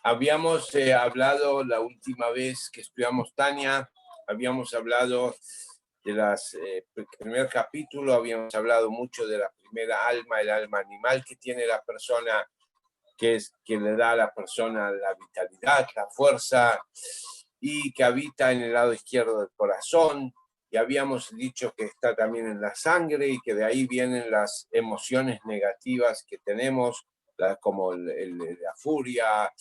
Habíamos hablado la última vez que estudiamos Tania, habíamos hablado de el primer capítulo, habíamos hablado mucho de la primera alma, el alma animal que tiene la persona, que le da a la persona la vitalidad, la fuerza, y que habita en el lado izquierdo del corazón. Y habíamos dicho que está también en la sangre y que de ahí vienen las emociones negativas que tenemos, como la furia,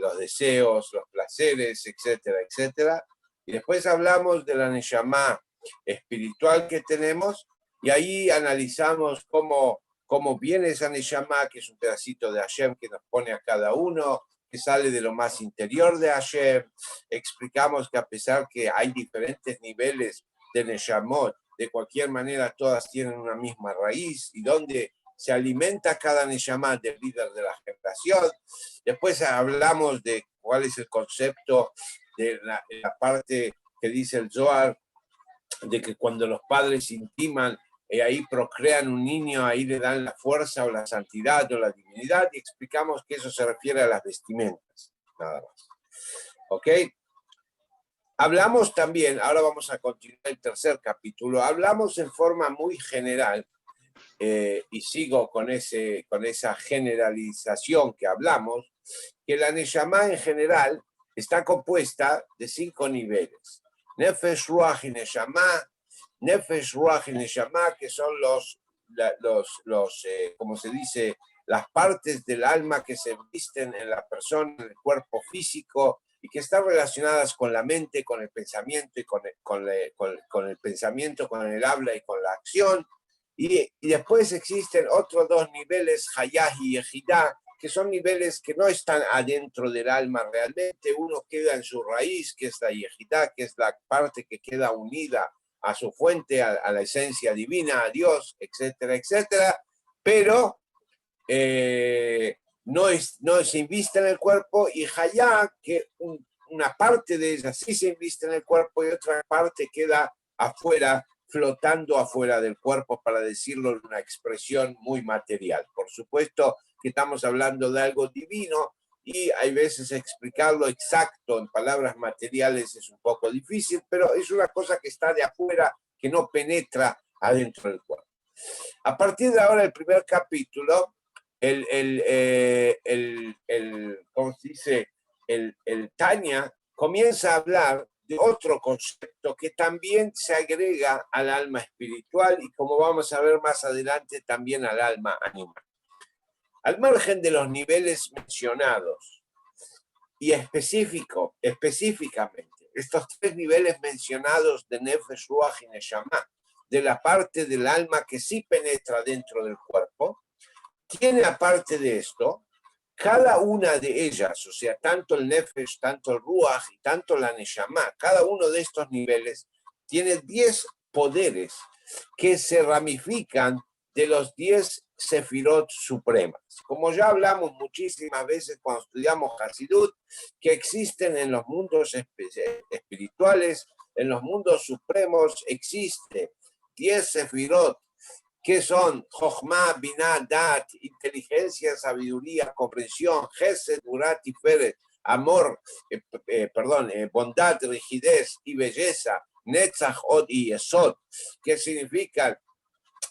los deseos, los placeres, etcétera, etcétera. Y después hablamos de la Neshama espiritual que tenemos y ahí analizamos cómo viene esa Neshama, que es un pedacito de Hashem que nos pone a cada uno, que sale de lo más interior de Hashem. Explicamos que a pesar que hay diferentes niveles de Neshamot, de cualquier manera todas tienen una misma raíz y donde se alimenta cada Neshama del líder de la generación. Después hablamos de cuál es el concepto de la parte que dice el Zohar, de que cuando los padres intiman, ahí procrean un niño, ahí le dan la fuerza o la santidad o la divinidad, y explicamos que eso se refiere a las vestimentas, nada más. ¿Ok? Hablamos también, ahora vamos a continuar el tercer capítulo, hablamos en forma muy general, y sigo con esa generalización que hablamos, que la Neshama en general está compuesta de 5 niveles. Nefesh, Ruach y Neshama. Nefesh, Ruach y Neshama, que son como se dice, las partes del alma que se visten en la persona, en el cuerpo físico, y que están relacionadas con la mente, con el pensamiento, y con el pensamiento, con el habla y con la acción. Y después existen otros 2 niveles, Hayah y Yehidá, que son niveles que no están adentro del alma realmente. Uno queda en su raíz, que es la Yehidá, que es la parte que queda unida a su fuente, a la esencia divina, a Dios, etcétera, etcétera, pero no se inviste en el cuerpo, y Hayá, que una parte de ella sí se inviste en el cuerpo y otra parte queda afuera, flotando afuera del cuerpo, para decirlo en una expresión muy material. Por supuesto que estamos hablando de algo divino y hay veces explicarlo exacto en palabras materiales es un poco difícil, pero es una cosa que está de afuera, que no penetra adentro del cuerpo. A partir de ahora, el primer capítulo, ¿cómo se dice? El Tania comienza a hablar de otro concepto que también se agrega al alma espiritual y, como vamos a ver más adelante, también al alma animal. Al margen de los niveles mencionados y específicamente, estos 3 niveles mencionados de Nefesh, Ruach y Neshama, de la parte del alma que sí penetra dentro del cuerpo, tiene aparte de esto, cada una de ellas, o sea, tanto el Nefesh, tanto el Ruach y tanto la Neshama, cada uno de estos niveles tiene 10 poderes que se ramifican de los 10 Sefirot supremas. Como ya hablamos muchísimas veces cuando estudiamos Hasidut, que existen en los mundos espirituales, en los mundos supremos, existe 10 Sefirot, que son Jochma, Binah, Dat, inteligencia, sabiduría, comprensión, Gesed, Urat y Feret, amor, bondad, rigidez y belleza, Netzach, Od y Yesod, que significan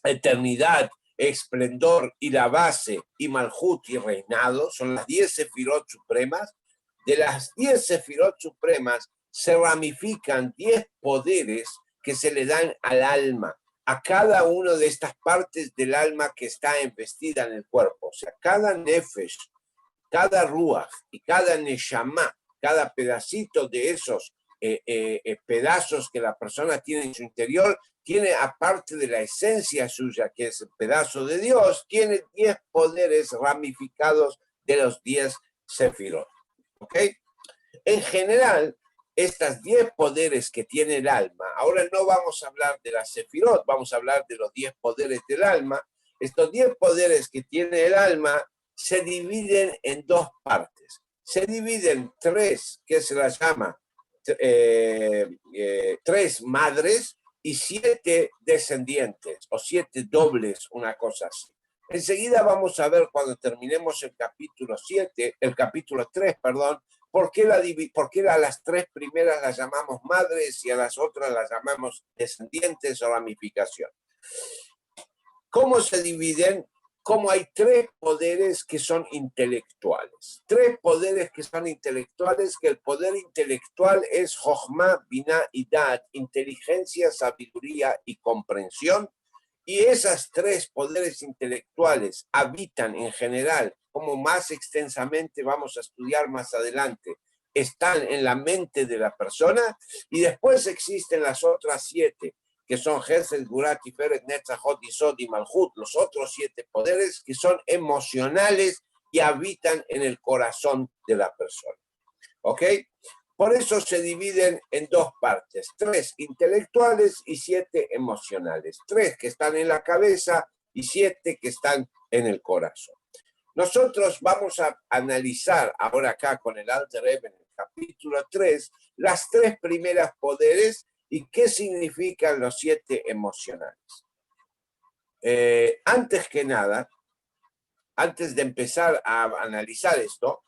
eternidad, esplendor y la base, y Malhut y reinado. Son las 10 Sefirot supremas. De las 10 Sefirot supremas se ramifican 10 poderes que se le dan al alma, a cada una de estas partes del alma que está investida en el cuerpo. O sea, cada Nefesh, cada Ruach y cada Neshama, cada pedacito de esos pedazos que la persona tiene en su interior, tiene, aparte de la esencia suya, que es el pedazo de Dios, tiene 10 poderes ramificados de los 10 Sefirot. ¿Ok? En general, estas 10 poderes que tiene el alma, ahora no vamos a hablar de las Sefirot, vamos a hablar de los 10 poderes del alma. Estos 10 poderes que tiene el alma se dividen en 2 partes. Se dividen 3, que se las llama 3 madres y 7 descendientes, o 7 dobles, una cosa así. Enseguida vamos a ver cuando terminemos el capítulo 7, el capítulo 3, perdón, por qué a las tres primeras las llamamos madres y a las otras las llamamos descendientes o ramificación. ¿Cómo se dividen? Como hay tres poderes que son intelectuales. Tres poderes que son intelectuales, que el poder intelectual es Jochma, Binah y Dat, inteligencia, sabiduría y comprensión. Y esas tres poderes intelectuales habitan en general, como más extensamente vamos a estudiar más adelante, están en la mente de la persona, y después existen las otras siete, que son Hesed, Gvurah, Tiferet, Netzachot, Yesod y Malhut, los otros siete poderes que son emocionales y habitan en el corazón de la persona. ¿Ok? Por eso se dividen en dos partes, tres intelectuales y siete emocionales, tres que están en la cabeza y siete que están en el corazón. Nosotros vamos a analizar ahora acá con el Alter Rebbe en el capítulo 3 las tres primeras poderes y qué significan los siete emocionales. Antes que nada, antes de empezar a analizar esto,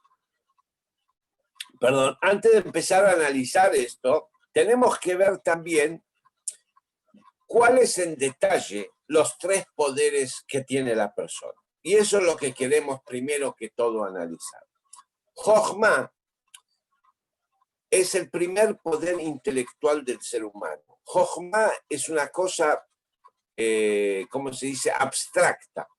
tenemos que ver también cuáles en detalle los tres poderes que tiene la persona. Y eso es lo que queremos primero que todo analizar. Jochma es el primer poder intelectual del ser humano. Jochma es una cosa, ¿cómo se dice?, abstracta.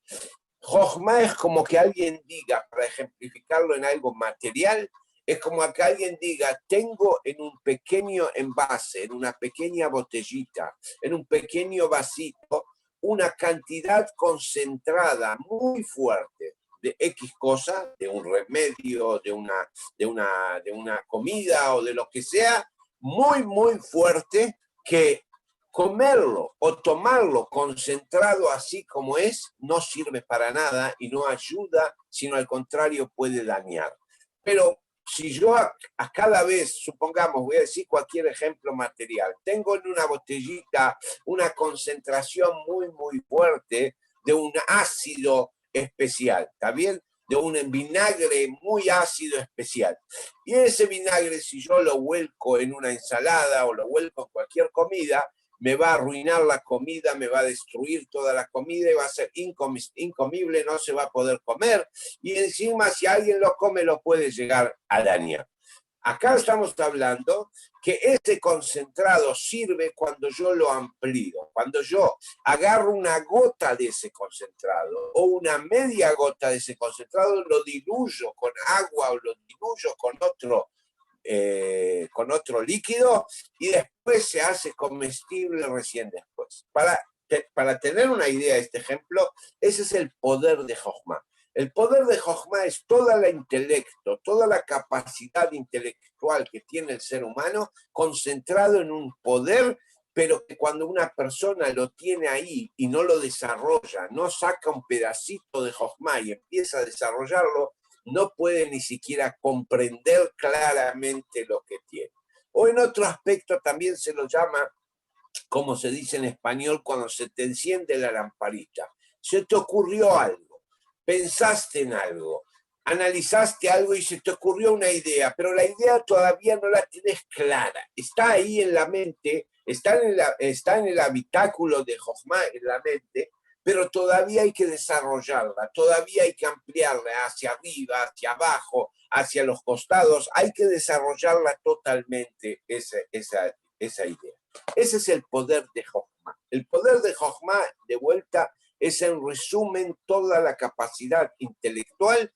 Jochma es como que alguien diga, para ejemplificarlo en algo material, es como que alguien diga, tengo en un pequeño envase, en una pequeña botellita, en un pequeño vasito, una cantidad concentrada muy fuerte de X cosa, de un remedio, de una comida o de lo que sea, muy, muy fuerte, que comerlo o tomarlo concentrado así como es no sirve para nada y no ayuda, sino al contrario puede dañar. Pero si yo a cada vez, supongamos, voy a decir cualquier ejemplo material, tengo en una botellita una concentración muy, muy fuerte de un ácido especial, ¿está bien? De un vinagre muy ácido especial. Y ese vinagre, si yo lo vuelco en una ensalada o lo vuelco en cualquier comida, me va a arruinar la comida, me va a destruir toda la comida y va a ser incomible, no se va a poder comer. Y encima, si alguien lo come, lo puede llegar a dañar. Acá estamos hablando que ese concentrado sirve cuando yo lo amplío, cuando yo agarro una gota de ese concentrado o una media gota de ese concentrado, lo diluyo con agua o lo diluyo con otro líquido y después se hace comestible recién después. Para tener una idea de este ejemplo, ese es el poder de Jochma. El poder de Jochma es todo el intelecto, toda la capacidad intelectual que tiene el ser humano concentrado en un poder, pero que cuando una persona lo tiene ahí y no lo desarrolla, no saca un pedacito de Jochma y empieza a desarrollarlo, no puede ni siquiera comprender claramente lo que tiene. O en otro aspecto también se lo llama, como se dice en español, cuando se te enciende la lamparita. Se te ocurrió algo, pensaste en algo, analizaste algo y se te ocurrió una idea, pero la idea todavía no la tienes clara. Está ahí en la mente, está en el habitáculo de Jochma, en la mente, pero todavía hay que desarrollarla, todavía hay que ampliarla hacia arriba, hacia abajo, hacia los costados, hay que desarrollarla totalmente, esa idea. Ese es el poder de Jochma. El poder de Jochma, de vuelta, es en resumen toda la capacidad intelectual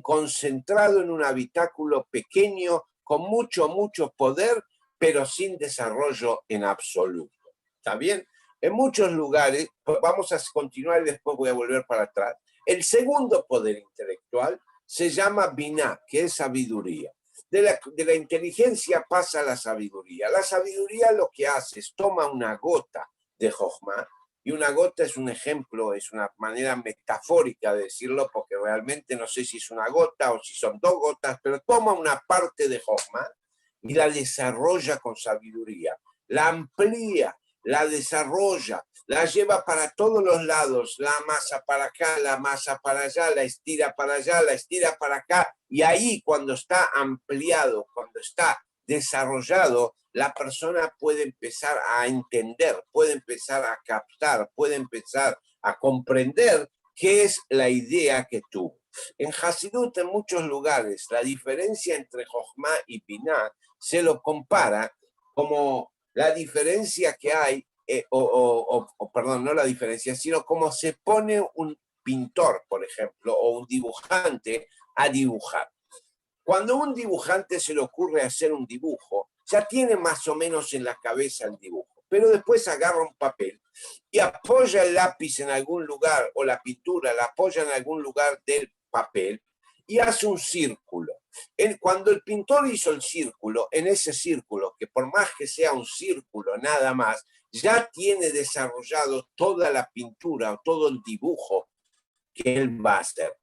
concentrado en un habitáculo pequeño, con mucho, mucho poder, pero sin desarrollo en absoluto. ¿Está bien? En muchos lugares, vamos a continuar y después voy a volver para atrás. El segundo poder intelectual se llama Binah, que es sabiduría. De la inteligencia pasa a la sabiduría. La sabiduría lo que hace es toma una gota de Jochma, y una gota es un ejemplo, es una manera metafórica de decirlo, porque realmente no sé si es una gota o si son dos gotas, pero toma una parte de Jochma y la desarrolla con sabiduría, la amplía, la desarrolla, la lleva para todos los lados, la amasa para acá, la amasa para allá, la estira para allá, la estira para acá, y ahí cuando está ampliado, cuando está desarrollado, la persona puede empezar a entender, puede empezar a captar, puede empezar a comprender qué es la idea que tuvo. En Hasidut, en muchos lugares, la diferencia entre Jochma y Binah se lo compara como la diferencia que hay, perdón, no la diferencia, sino como se pone un pintor, por ejemplo, o un dibujante a dibujar. Cuando a un dibujante se le ocurre hacer un dibujo, ya tiene más o menos en la cabeza el dibujo, pero después agarra un papel y apoya el lápiz en algún lugar, o la pintura la apoya en algún lugar del papel y hace un círculo. Cuando el pintor hizo el círculo, en ese círculo, que por más que sea un círculo nada más, ya tiene desarrollado toda la pintura o todo el dibujo que él va a hacer.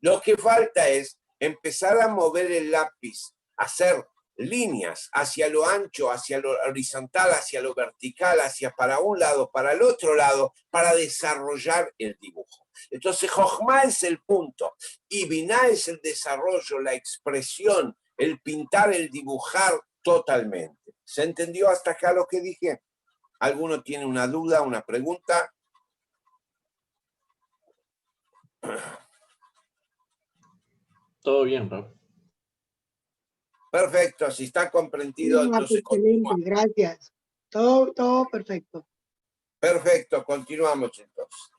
Lo que falta es empezar a mover el lápiz, hacer líneas hacia lo ancho, hacia lo horizontal, hacia lo vertical, hacia para un lado, para el otro lado, para desarrollar el dibujo. Entonces, Jochma es el punto y Binah es el desarrollo, la expresión, el pintar, el dibujar totalmente. ¿Se entendió hasta acá lo que dije? ¿Alguno tiene una duda, una pregunta? Todo bien, Raúl. Perfecto, si está comprendido, entonces excelente, gracias. Todo perfecto. Perfecto, continuamos entonces.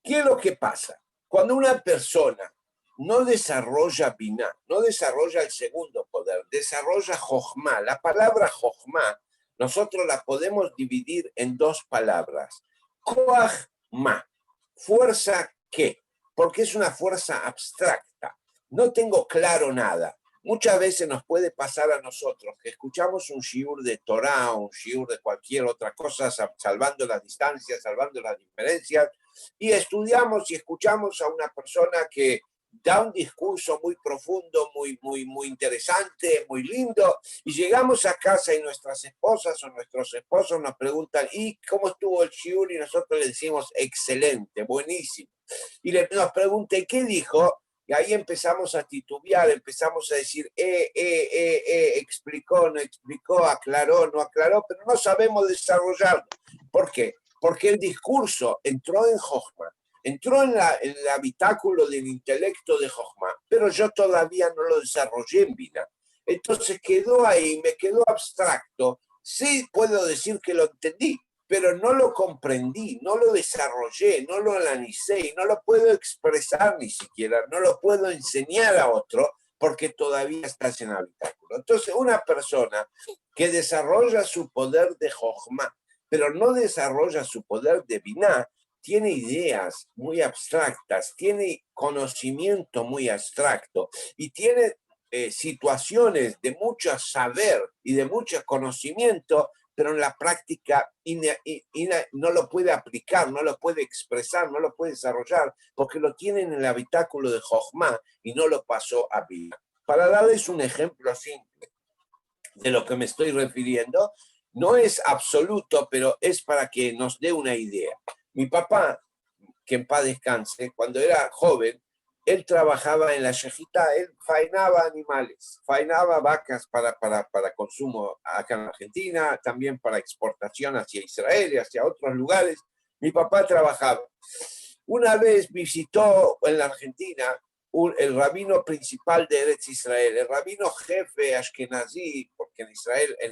¿Qué es lo que pasa? Cuando una persona no desarrolla Binah, no desarrolla el segundo poder, desarrolla Jochma. La palabra Jochma nosotros la podemos dividir en dos palabras. Koach Ma, fuerza qué, porque es una fuerza abstracta. No tengo claro nada. Muchas veces nos puede pasar a nosotros que escuchamos un shiur de Torah o un shiur de cualquier otra cosa, salvando las distancias, salvando las diferencias, y estudiamos y escuchamos a una persona que da un discurso muy profundo, muy interesante, muy lindo, y llegamos a casa y nuestras esposas o nuestros esposos nos preguntan, ¿y cómo estuvo el shiur? Y nosotros le decimos, excelente, buenísimo. Y nos pregunta, ¿qué dijo? Y ahí empezamos a titubear, empezamos a decir, explicó, no explicó, aclaró, no aclaró, pero no sabemos desarrollarlo. ¿Por qué? Porque el discurso entró en Jochma, entró en el habitáculo del intelecto de Jochma, pero yo todavía no lo desarrollé en Binah. Entonces quedó ahí, me quedó abstracto. Sí puedo decir que lo entendí, pero no lo comprendí, no lo desarrollé, no lo analicé y no lo puedo expresar ni siquiera, no lo puedo enseñar a otro porque todavía estás en habitáculo. Entonces, una persona que desarrolla su poder de Jochma, pero no desarrolla su poder de Binah, tiene ideas muy abstractas, tiene conocimiento muy abstracto y tiene situaciones de mucho saber y de mucho conocimiento, pero en la práctica no lo puede aplicar, no lo puede expresar, no lo puede desarrollar, porque lo tiene en el habitáculo de Jochma y no lo pasó a Binah. Para darles un ejemplo simple de lo que me estoy refiriendo, no es absoluto, pero es para que nos dé una idea. Mi papá, que en paz descanse, cuando era joven, él trabajaba en la shejitá, él faenaba animales, faenaba vacas para consumo acá en Argentina, también para exportación hacia Israel y hacia otros lugares. Mi papá trabajaba. Una vez visitó en la Argentina el rabino principal de Eretz Israel, el rabino jefe Ashkenazí, porque en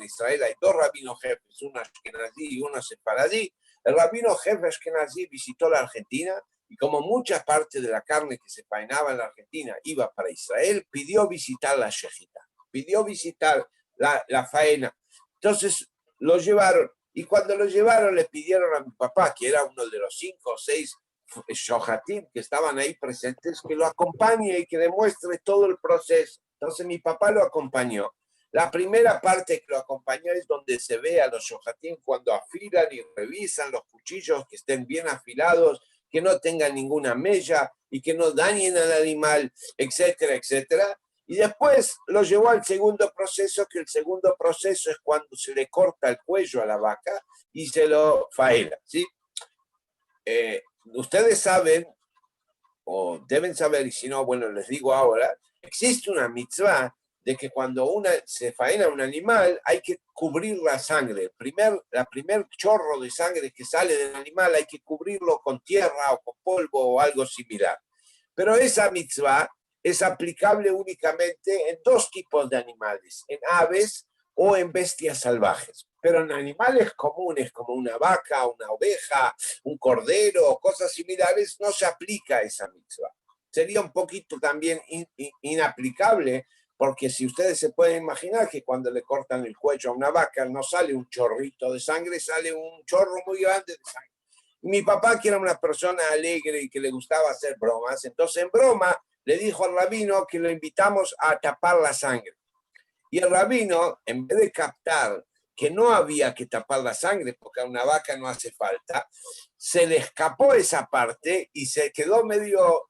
Israel hay dos rabinos jefes, uno Ashkenazí y uno sefaradí. El rabino jefe Ashkenazí visitó la Argentina y como mucha parte de la carne que se faenaba en la Argentina iba para Israel, pidió visitar la shejita, pidió visitar la faena. Entonces lo llevaron y cuando lo llevaron le pidieron a mi papá, que era uno de los 5 o 6 shohatim que estaban ahí presentes, que lo acompañe y que demuestre todo el proceso. Entonces mi papá lo acompañó. La primera parte que lo acompañó es donde se ve a los shohatim cuando afilan y revisan los cuchillos, que estén bien afilados, que no tengan ninguna mella y que no dañen al animal, etcétera, etcétera. Y Y después lo llevó al segundo proceso, que el segundo proceso es cuando se le corta el cuello a la vaca y se lo faena, ¿sí? Ustedes saben, o deben saber, y si no, bueno, les digo ahora, existe una mitzvah de que cuando se faena un animal hay que cubrir la sangre. La primer chorro de sangre que sale del animal hay que cubrirlo con tierra o con polvo o algo similar. Pero esa mitzvah es aplicable únicamente en dos tipos de animales, en aves o en bestias salvajes. Pero en animales comunes como una vaca, una oveja, un cordero o cosas similares no se aplica esa mitzvah. Sería un poquito también inaplicable, porque si ustedes se pueden imaginar que cuando le cortan el cuello a una vaca no sale un chorrito de sangre, sale un chorro muy grande de sangre. Mi papá, que era una persona alegre y que le gustaba hacer bromas, entonces en broma le dijo al rabino que lo invitamos a tapar la sangre. Y el rabino, en vez de captar que no había que tapar la sangre porque a una vaca no hace falta, se le escapó esa parte y se quedó medio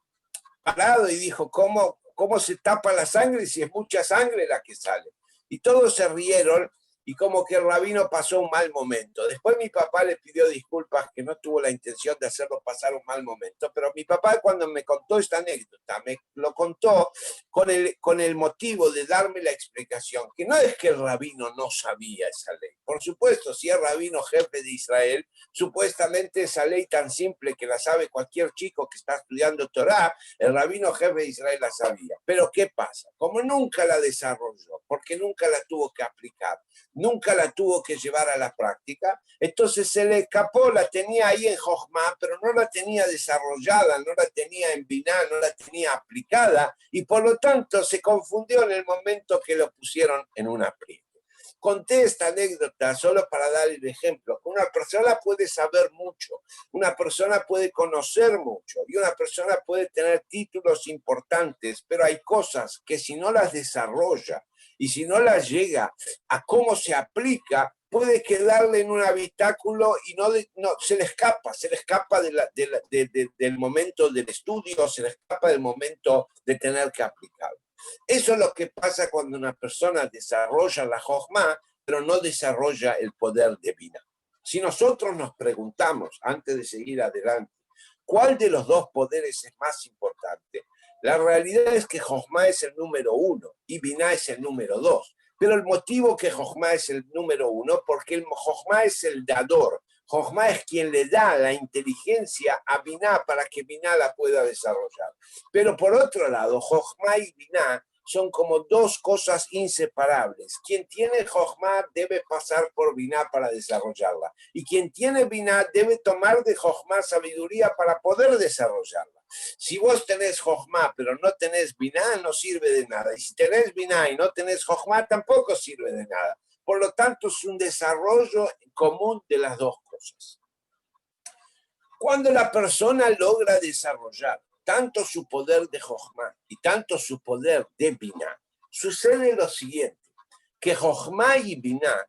parado y dijo, ¿cómo se tapa la sangre si es mucha sangre la que sale? Y todos se rieron y como que el rabino pasó un mal momento. Después mi papá le pidió disculpas, que no tuvo la intención de hacerlo pasar un mal momento, pero mi papá cuando me contó esta anécdota, me lo contó con el motivo de darme la explicación, que no es que el rabino no sabía esa ley. Por supuesto, si es rabino jefe de Israel, supuestamente esa ley tan simple que la sabe cualquier chico que está estudiando Torah, el rabino jefe de Israel la sabía. Pero ¿qué pasa? Como nunca la desarrolló, porque nunca la tuvo que aplicar, nunca la tuvo que llevar a la práctica, entonces se le escapó, la tenía ahí en Jochma, pero no la tenía desarrollada, no la tenía en Biná, no la tenía aplicada, y por lo tanto se confundió en el momento que lo pusieron en un aprieto. Conté esta anécdota solo para dar el ejemplo. Una persona puede saber mucho, una persona puede conocer mucho y una persona puede tener títulos importantes, pero hay cosas que si no las desarrolla y si no las llega a cómo se aplica, puede quedarle en un habitáculo y no se le escapa del momento del estudio, se le escapa del momento de tener que aplicarlo. Eso es lo que pasa cuando una persona desarrolla la Jochma, pero no desarrolla el poder de Biná. Si nosotros nos preguntamos, antes de seguir adelante, ¿cuál de los dos poderes es más importante? La realidad es que Jochma es el número 1 y Biná es el número 2. Pero el motivo que Jochma es el número 1, porque el Jochma es el dador. Jochma es quien le da la inteligencia a Biná para que Biná la pueda desarrollar. Pero por otro lado, Jochma y Biná son como dos cosas inseparables. Quien tiene Jochma debe pasar por Biná para desarrollarla. Y quien tiene Biná debe tomar de Jochma sabiduría para poder desarrollarla. Si vos tenés Jochma pero no tenés Biná, no sirve de nada. Y si tenés Biná y no tenés Jochma, tampoco sirve de nada. Por lo tanto, es un desarrollo común de las dos cosas. Cuando la persona logra desarrollar tanto su poder de Jochma y tanto su poder de Biná, sucede lo siguiente, que Jochma y Biná,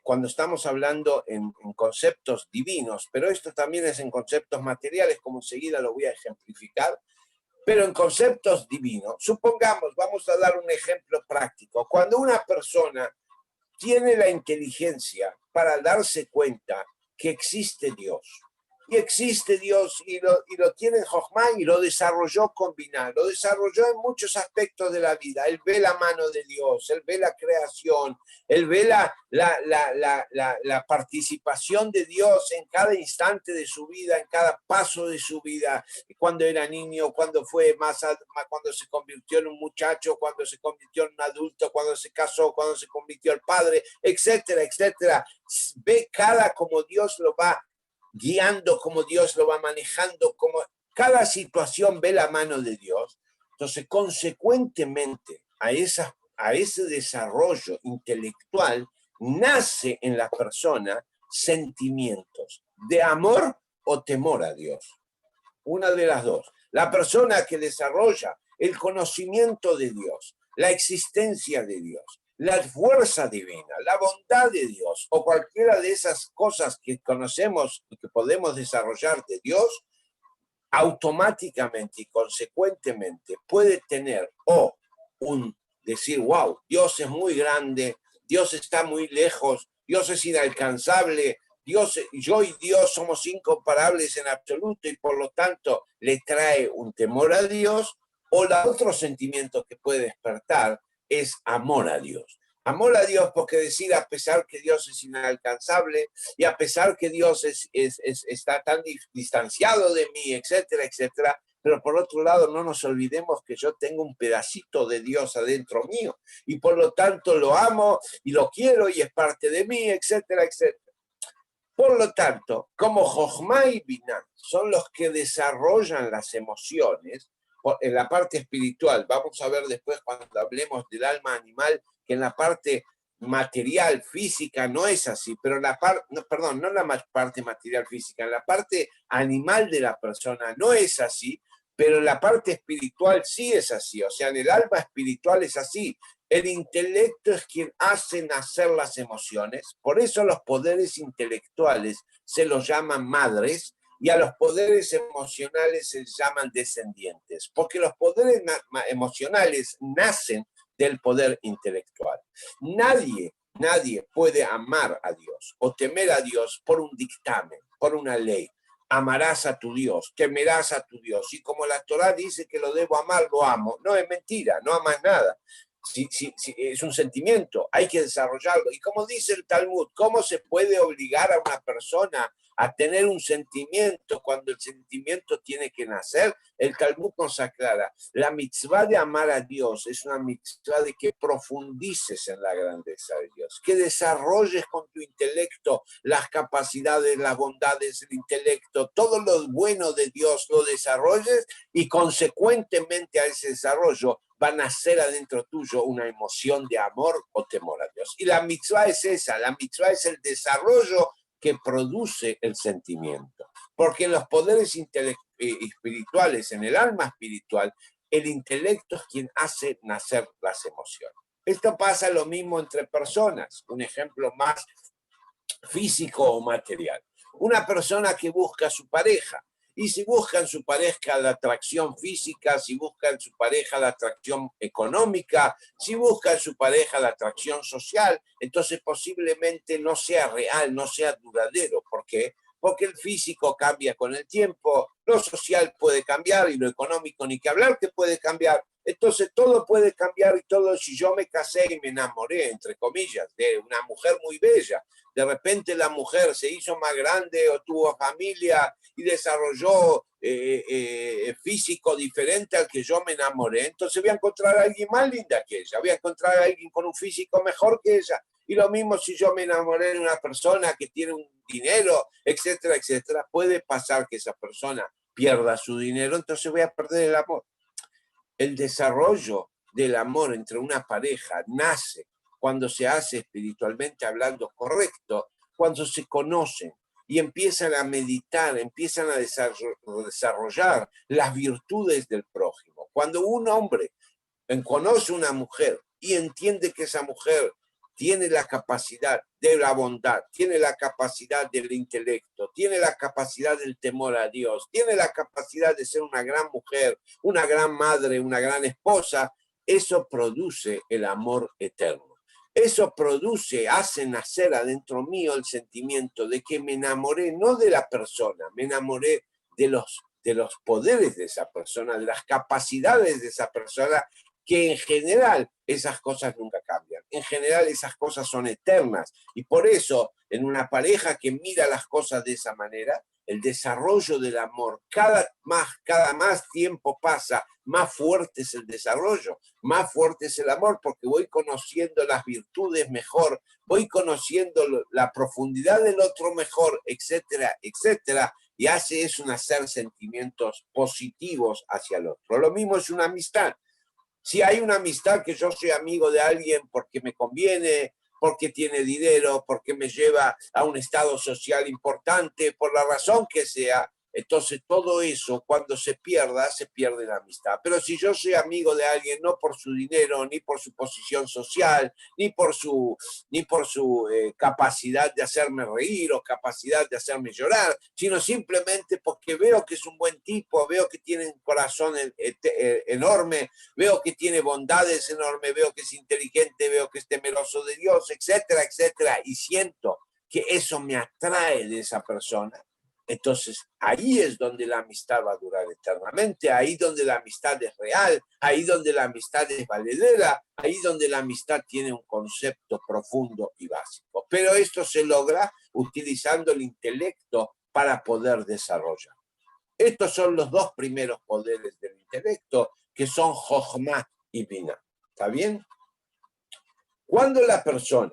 cuando estamos hablando en conceptos divinos, pero esto también es en conceptos materiales, como enseguida lo voy a ejemplificar, pero en conceptos divinos, supongamos, vamos a dar un ejemplo práctico, cuando una persona tiene la inteligencia para darse cuenta que existe Dios, y existe Dios y lo tiene en Jochma y lo desarrolló con Biná, lo desarrolló en muchos aspectos de la vida. Él ve la mano de Dios, él ve la creación, él ve la participación de Dios en cada instante de su vida, en cada paso de su vida, cuando era niño, cuando cuando se convirtió en un muchacho, cuando se convirtió en un adulto, cuando se casó, cuando se convirtió en padre, etcétera, etcétera. Ve como Dios lo va guiando, como Dios lo va manejando, como cada situación ve la mano de Dios. Entonces, consecuentemente a ese desarrollo intelectual, nace en la persona sentimientos de amor o temor a Dios. Una de las dos. La persona que desarrolla el conocimiento de Dios, la existencia de Dios, la fuerza divina, la bondad de Dios o cualquiera de esas cosas que conocemos y que podemos desarrollar de Dios, automáticamente y consecuentemente puede tener o decir, wow, Dios es muy grande, Dios está muy lejos, Dios es inalcanzable, yo y Dios somos incomparables en absoluto y por lo tanto le trae un temor a Dios, o el otro sentimiento que puede despertar es amor a Dios. Amor a Dios porque decir, a pesar que Dios es inalcanzable y a pesar que Dios está tan distanciado de mí, etcétera, etcétera, pero por otro lado no nos olvidemos que yo tengo un pedacito de Dios adentro mío y por lo tanto lo amo y lo quiero y es parte de mí, etcétera, etcétera. Por lo tanto, como Jochma y Binah son los que desarrollan las emociones en la parte espiritual, vamos a ver después cuando hablemos del alma animal, que en la parte material, física, no es así, pero la parte, no, perdón, no en la parte material física, en la parte animal de la persona no es así, pero en la parte espiritual sí es así, o sea, en el alma espiritual es así. El intelecto es quien hace nacer las emociones, por eso los poderes intelectuales se los llaman madres y a los poderes emocionales se llaman descendientes, porque los poderes emocionales nacen del poder intelectual. Nadie puede amar a Dios o temer a Dios por un dictamen, por una ley. Amarás a tu Dios, temerás a tu Dios. Y como la Torá dice que lo debo amar, lo amo. No es mentira, no amas nada. Sí, es un sentimiento, hay que desarrollarlo. Y como dice el Talmud, ¿cómo se puede obligar a una persona a tener un sentimiento cuando el sentimiento tiene que nacer? El Talmud nos aclara, la mitzvah de amar a Dios es una mitzvah de que profundices en la grandeza de Dios, que desarrolles con tu intelecto las capacidades, las bondades del intelecto, todo lo bueno de Dios lo desarrolles y consecuentemente a ese desarrollo va a nacer adentro tuyo una emoción de amor o temor a Dios. Y la mitzvah es esa, la mitzvah es el desarrollo que produce el sentimiento. Porque en los poderes espirituales, en el alma espiritual, el intelecto es quien hace nacer las emociones. Esto pasa lo mismo entre personas, un ejemplo más físico o material. Una persona que busca a su pareja, y si busca en su pareja la atracción física, si busca en su pareja la atracción económica, si busca en su pareja la atracción social, entonces posiblemente no sea real, no sea duradero. ¿Por qué? Porque el físico cambia con el tiempo, lo social puede cambiar y lo económico ni que hablar que puede cambiar. Entonces todo puede cambiar y todo. Si yo me casé y me enamoré, entre comillas, de una mujer muy bella, de repente la mujer se hizo más grande o tuvo familia y desarrolló físico diferente al que yo me enamoré, entonces voy a encontrar a alguien más linda que ella, voy a encontrar a alguien con un físico mejor que ella. Y lo mismo si yo me enamoré de una persona que tiene un dinero, etcétera, etcétera, puede pasar que esa persona pierda su dinero, entonces voy a perder el amor. El desarrollo del amor entre una pareja nace cuando se hace espiritualmente hablando correcto, cuando se conocen y empiezan a meditar, empiezan a desarrollar las virtudes del prójimo. Cuando un hombre conoce una mujer y entiende que esa mujer tiene la capacidad de la bondad, tiene la capacidad del intelecto, tiene la capacidad del temor a Dios, tiene la capacidad de ser una gran mujer, una gran madre, una gran esposa, eso produce el amor eterno. Eso produce, hace nacer adentro mío el sentimiento de que me enamoré no de la persona, me enamoré de los poderes de esa persona, de las capacidades de esa persona, que en general esas cosas nunca cambian. En general esas cosas son eternas. Y por eso, en una pareja que mira las cosas de esa manera, el desarrollo del amor, cada más tiempo pasa, más fuerte es el desarrollo, más fuerte es el amor, porque voy conociendo las virtudes mejor, voy conociendo la profundidad del otro mejor, etcétera, etcétera, y hace eso nacer sentimientos positivos hacia el otro. Lo mismo es una amistad. Si hay una amistad que yo soy amigo de alguien porque me conviene, porque tiene dinero, porque me lleva a un estado social importante, por la razón que sea, Entonces todo eso, cuando se pierda, se pierde la amistad. Pero si yo soy amigo de alguien no por su dinero, ni por su posición social, ni por su capacidad de hacerme reír o capacidad de hacerme llorar, sino simplemente porque veo que es un buen tipo, veo que tiene un corazón enorme, veo que tiene bondades enormes, veo que es inteligente, veo que es temeroso de Dios, etcétera, etcétera, y siento que eso me atrae de esa persona. Entonces, ahí es donde la amistad va a durar eternamente, ahí donde la amistad es real, ahí donde la amistad es valedera, ahí donde la amistad tiene un concepto profundo y básico. Pero esto se logra utilizando el intelecto para poder desarrollar. Estos son los dos primeros poderes del intelecto, que son Jochma y Binah. ¿Está bien? Cuando la persona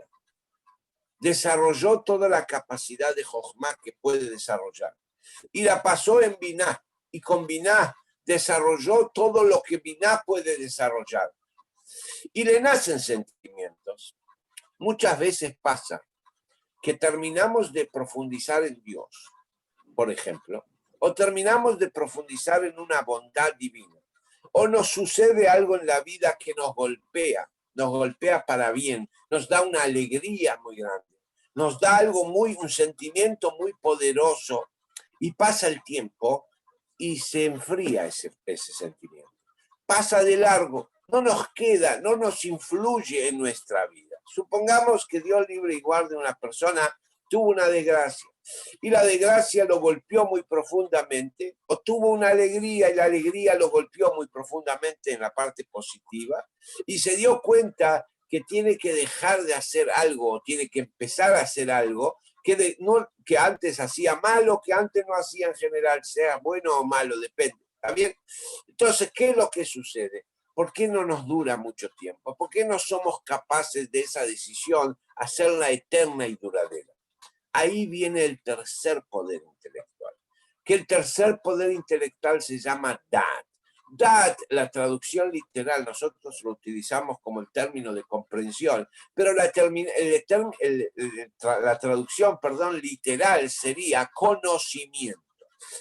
desarrolló toda la capacidad de Jochma que puede desarrollar y la pasó en Binah, y con Binah desarrolló todo lo que Binah puede desarrollar y le nacen sentimientos. Muchas veces pasa que terminamos de profundizar en Dios, por ejemplo, o terminamos de profundizar en una bondad divina, o nos sucede algo en la vida que nos golpea para bien, nos da una alegría muy grande, nos da un sentimiento muy poderoso, y pasa el tiempo y se enfría ese sentimiento. Pasa de largo, no nos queda, no nos influye en nuestra vida. Supongamos que Dios libre y guarde una persona, tuvo una desgracia, y la desgracia lo golpeó muy profundamente, o tuvo una alegría y la alegría lo golpeó muy profundamente en la parte positiva, y se dio cuenta que tiene que dejar de hacer algo, o tiene que empezar a hacer algo que antes hacía mal o que antes no hacía en general, sea bueno o malo, depende. ¿Está bien? Entonces, ¿qué es lo que sucede? ¿Por qué no nos dura mucho tiempo? ¿Por qué no somos capaces de esa decisión hacerla eterna y duradera? Ahí viene el tercer poder intelectual, que el tercer poder intelectual se llama Da'at. Da'at, la traducción literal, nosotros lo utilizamos como el término de comprensión, pero la traducción, literal sería conocimiento.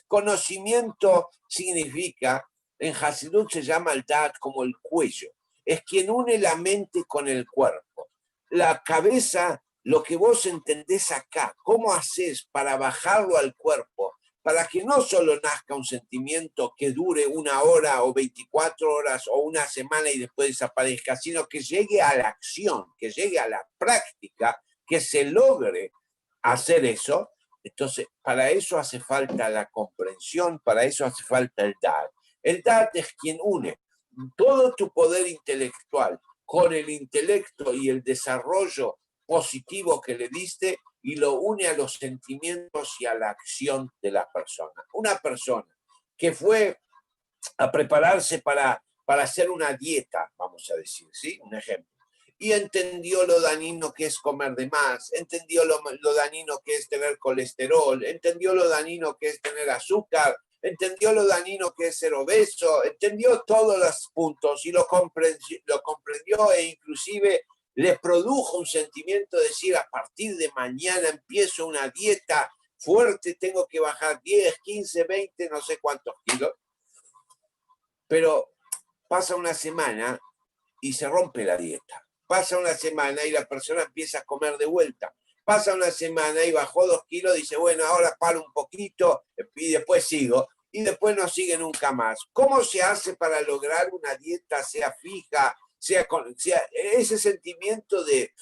Conocimiento significa, en Hasidut se llama el Da'at como el cuello, es quien une la mente con el cuerpo. La cabeza, lo que vos entendés acá, ¿cómo haces para bajarlo al cuerpo? Para que no solo nazca un sentimiento que dure 1 hora o 24 horas o una semana y después desaparezca, sino que llegue a la acción, que llegue a la práctica, que se logre hacer eso. Entonces, para eso hace falta la comprensión, para eso hace falta el Da'at. El Da'at es quien une todo tu poder intelectual con el intelecto y el desarrollo positivo que le diste y lo une a los sentimientos y a la acción de la persona. Una persona que fue a prepararse para hacer una dieta, vamos a decir, ¿sí? Un ejemplo. Y entendió lo dañino que es comer de más, entendió lo dañino que es tener colesterol, entendió lo dañino que es tener azúcar, entendió lo dañino que es ser obeso, entendió todos los puntos y lo comprendió e inclusive le produjo un sentimiento de decir, a partir de mañana empiezo una dieta fuerte, tengo que bajar 10, 15, 20, no sé cuántos kilos. Pero pasa una semana y se rompe la dieta. Pasa una semana y la persona empieza a comer de vuelta. Pasa una semana y bajó 2 kilos, dice, bueno, ahora paro un poquito y después sigo. Y después no sigue nunca más. ¿Cómo se hace para lograr una dieta, sea fija, sea ese sentimiento de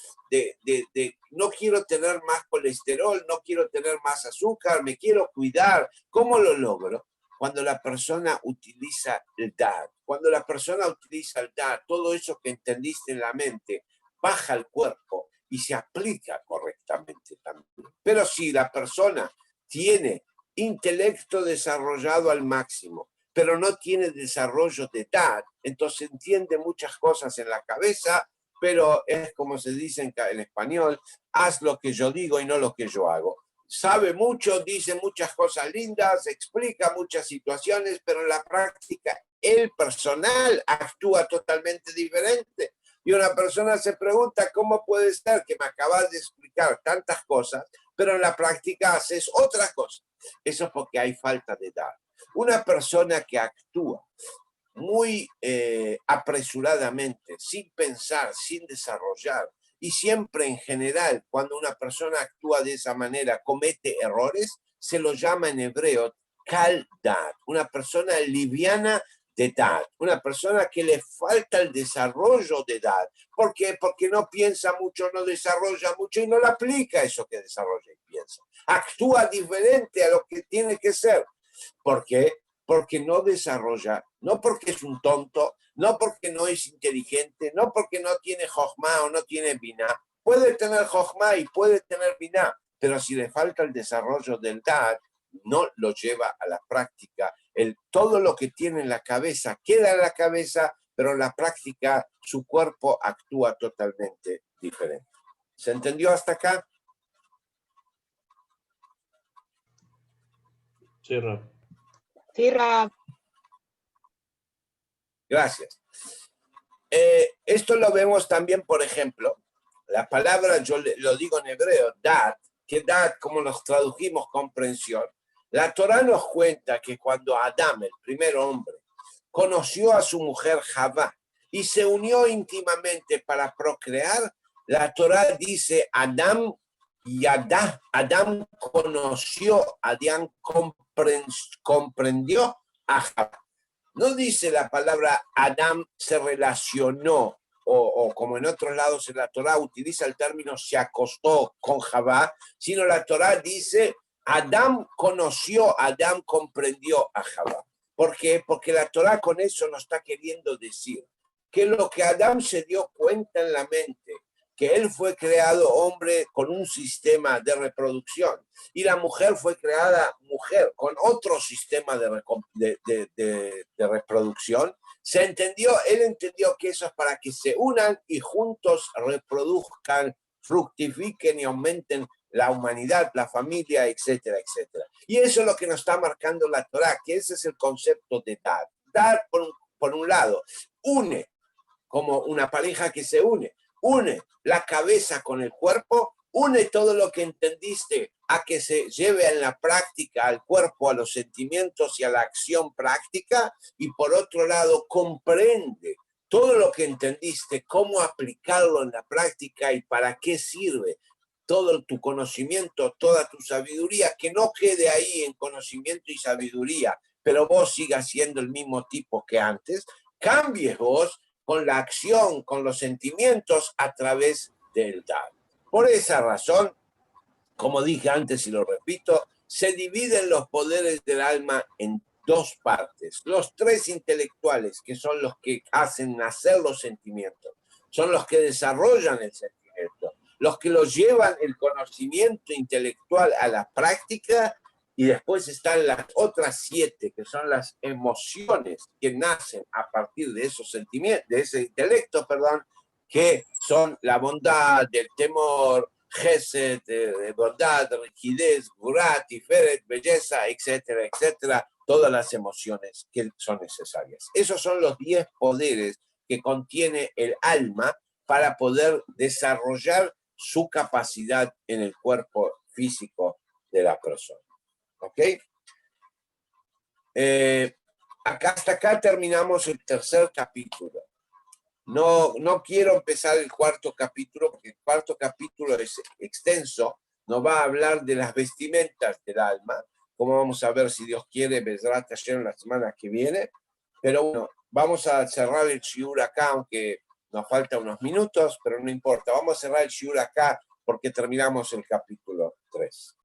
no quiero tener más colesterol, no quiero tener más azúcar, me quiero cuidar? ¿Cómo lo logro? Cuando la persona utiliza el Da'at. Cuando la persona utiliza el Da'at, todo eso que entendiste en la mente baja al cuerpo y se aplica correctamente también. Pero si la persona tiene intelecto desarrollado al máximo, pero no tiene desarrollo de Da'at, entonces entiende muchas cosas en la cabeza, pero es como se dice en español, haz lo que yo digo y no lo que yo hago. Sabe mucho, dice muchas cosas lindas, explica muchas situaciones, pero en la práctica el personal actúa totalmente diferente. Y una persona se pregunta, ¿cómo puede ser que me acabas de explicar tantas cosas, pero en la práctica haces otra cosa. Eso es porque hay falta de Da'at. Una persona que actúa muy apresuradamente, sin pensar, sin desarrollar, y siempre en general, cuando una persona actúa de esa manera, comete errores, se lo llama en hebreo Kal Da'at, una persona liviana de Da'at, una persona que le falta el desarrollo de Da'at. ¿Por qué? Porque no piensa mucho, no desarrolla mucho y no le aplica eso que desarrolla y piensa. Actúa diferente a lo que tiene que ser. ¿Por qué? Porque no desarrolla, no porque es un tonto, no porque no es inteligente, no porque no tiene jochma o no tiene biná. Puede tener jochma y puede tener biná, pero si le falta el desarrollo del Da'at, no lo lleva a la práctica. Todo lo que tiene en la cabeza queda en la cabeza, pero en la práctica su cuerpo actúa totalmente diferente. ¿Se entendió hasta acá? Sí, Rab. Sí, Rab. Gracias. Esto lo vemos también, por ejemplo, la palabra, yo lo digo en hebreo, Da'at, que Da'at, como nos tradujimos, comprensión. La Torá nos cuenta que cuando Adán, el primer hombre, conoció a su mujer Javá y se unió íntimamente para procrear, la Torá dice, Adán conoció, Adán comprendió a Javá. No dice la palabra Adán se relacionó, o como en otros lados en la Torá utiliza el término se acostó con Javá, sino la Torá dice Adán conoció, Adán comprendió a Javá. ¿Por qué? Porque la Torá con eso nos está queriendo decir que lo que Adán se dio cuenta en la mente, que él fue creado hombre con un sistema de reproducción y la mujer fue creada mujer con otro sistema de reproducción, él entendió que eso es para que se unan y juntos reproduzcan, fructifiquen y aumenten la humanidad, la familia, etcétera, etcétera. Y eso es lo que nos está marcando la Torá, que ese es el concepto de Da'at. Da'at, por un lado, une, como una pareja que se une la cabeza con el cuerpo, une todo lo que entendiste a que se lleve en la práctica al cuerpo, a los sentimientos y a la acción práctica, y por otro lado comprende todo lo que entendiste, cómo aplicarlo en la práctica y para qué sirve todo tu conocimiento, toda tu sabiduría, que no quede ahí en conocimiento y sabiduría, pero vos sigas siendo el mismo tipo que antes, cambies vos con la acción, con los sentimientos a través del Da'at. Por esa razón, como dije antes y lo repito, se dividen los poderes del alma en dos partes. Los tres intelectuales, que son los que hacen nacer los sentimientos, son los que desarrollan el sentimiento, los que los llevan el conocimiento intelectual a la práctica, y después están las otras 7, que son las emociones que nacen a partir de esos sentimientos, de ese intelecto, que son la bondad, el temor, Gesed, de bondad, rigidez, Gurat, Tiferet, belleza, etcétera, etcétera, todas las emociones que son necesarias. Esos son los 10 poderes que contiene el alma para poder desarrollar su capacidad en el cuerpo físico de la persona. ¿Ok? Hasta acá terminamos el tercer capítulo. No quiero empezar el cuarto capítulo, porque el cuarto capítulo es extenso, nos va a hablar de las vestimentas del alma, como vamos a ver si Dios quiere, Bezrat Hashem la semana que viene, pero bueno, vamos a cerrar el shiur acá, aunque nos faltan unos minutos, pero no importa, vamos a cerrar el shiur acá porque terminamos el capítulo 3.